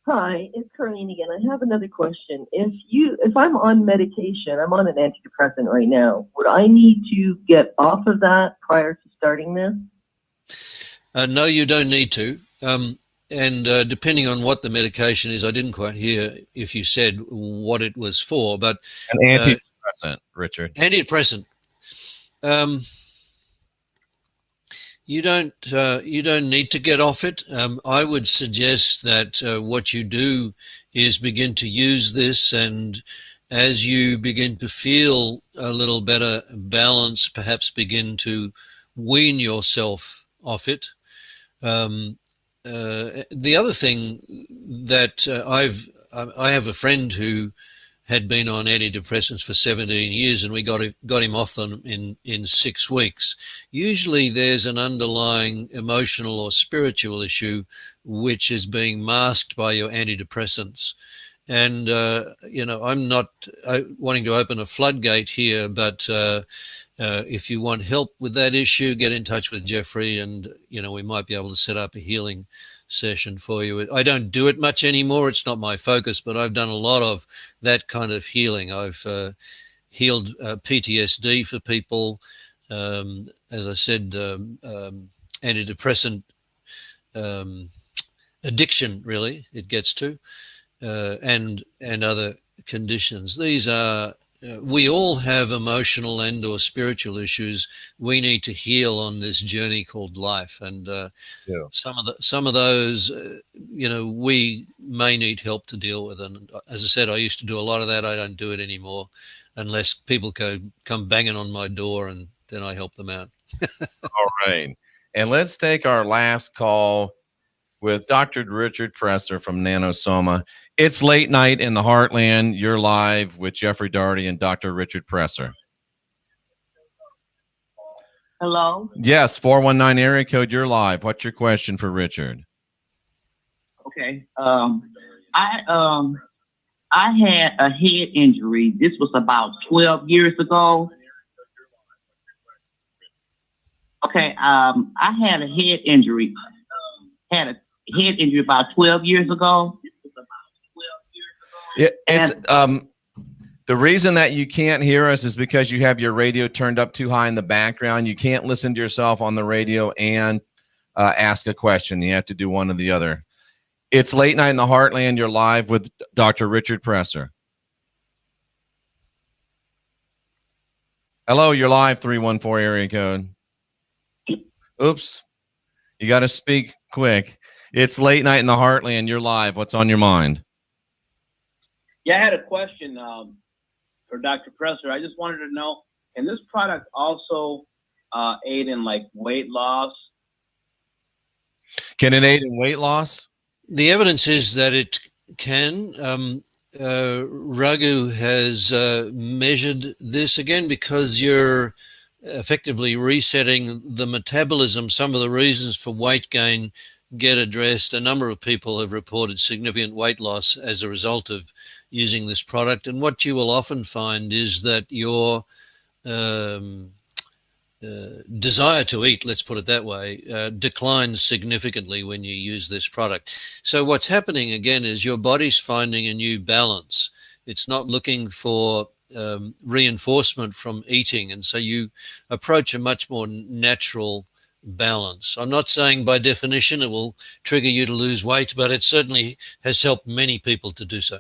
Hi, it's Carlene again. I have another question. If I'm on medication, I'm on an antidepressant right now, would I need to get off of that prior to starting this? No, you don't need to. And depending on what the medication is, I didn't quite hear if you said what it was for, but an antidepressant, Richard. Antidepressant. You don't need to get off it. I would suggest that what you do is begin to use this, and as you begin to feel a little better balance, perhaps begin to wean yourself off it. The other thing that I have a friend who had been on antidepressants for 17 years, and we got him off them in 6 weeks. Usually there's an underlying emotional or spiritual issue which is being masked by your antidepressants. And, I'm not wanting to open a floodgate here, but if you want help with that issue, get in touch with Jeffery, and, we might be able to set up a healing session for you. I don't do it much anymore. It's not my focus, but I've done a lot of that kind of healing. I've healed PTSD for people. As I said, antidepressant addiction, really, it gets to, and other conditions. These are, we all have emotional and or spiritual issues we need to heal on this journey called life. And some of those, we may need help to deal with. And as I said, I used to do a lot of that. I don't do it anymore unless people come banging on my door, and then I help them out. All right. And let's take our last call with Dr. Richard Presser from Nano Soma. It's late night in the heartland. You're live with Jeffrey Daugherty and Dr. Richard Presser. Hello? Yes, 419 area code, you're live. What's your question for Richard? Okay. I had a head injury. This was about 12 years ago. Okay, I had a head injury. About 12 years ago. It's the reason that you can't hear us is because you have your radio turned up too high in the background. You can't listen to yourself on the radio and ask a question. You have to do one or the other. It's late night in the heartland. You're live with Dr. Richard Presser. Hello, you're live, 314 area code. Oops. You got to speak quick. It's late night in the heartland. You're live. What's on your mind? Yeah, I had a question for Dr. Presser. I just wanted to know, can this product also aid in like weight loss? Can it aid in weight loss? The evidence is that it can. Raghu has measured this again because you're effectively resetting the metabolism. Some of the reasons for weight gain get addressed. A number of people have reported significant weight loss as a result of using this product. And what you will often find is that your desire to eat, let's put it that way, declines significantly when you use this product. So what's happening again is your body's finding a new balance. It's not looking for reinforcement from eating. And so you approach a much more natural balance. I'm not saying by definition it will trigger you to lose weight, but it certainly has helped many people to do so.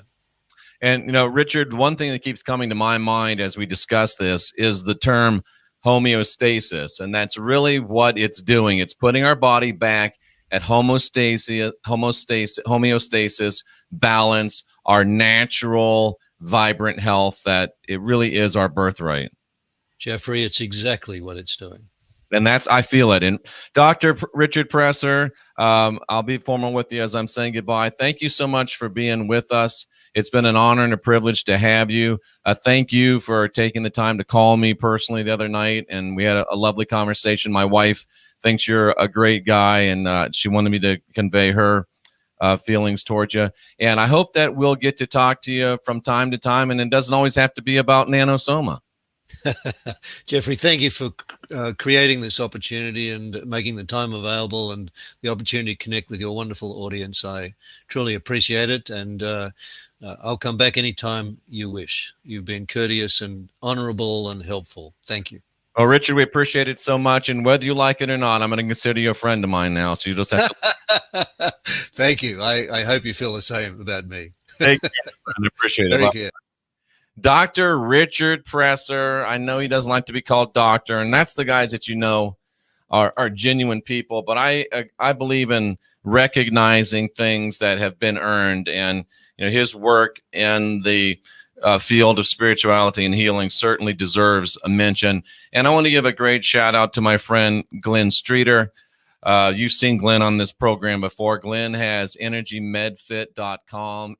And, Richard, one thing that keeps coming to my mind as we discuss this is the term homeostasis. And that's really what it's doing. It's putting our body back at homeostasis, balance, our natural, vibrant health, that it really is our birthright. Jeffrey, it's exactly what it's doing. And I feel it. And Dr. Richard Presser, I'll be formal with you as I'm saying goodbye. Thank you so much for being with us. It's been an honor and a privilege to have you. Thank you for taking the time to call me personally the other night, and we had a lovely conversation. My wife thinks you're a great guy, and she wanted me to convey her feelings towards you. And I hope that we'll get to talk to you from time to time, and it doesn't always have to be about Nano Soma. Jeffrey, thank you for creating this opportunity and making the time available and the opportunity to connect with your wonderful audience. I truly appreciate it, and I'll come back anytime you wish. You've been courteous and honorable and helpful. Thank you. Well, Richard, we appreciate it so much, and whether you like it or not, I'm going to consider you a friend of mine now, so you just have to... Thank you. I hope you feel the same about me. Take care. I appreciate it. Very good. Dr. Richard Presser. I know he doesn't like to be called doctor, and that's the guys that you know are genuine people. But I believe in recognizing things that have been earned, and his work in the field of spirituality and healing certainly deserves a mention. And I want to give a great shout out to my friend Glenn Streeter. You've seen Glenn on this program before. Glenn has energymedfit.com,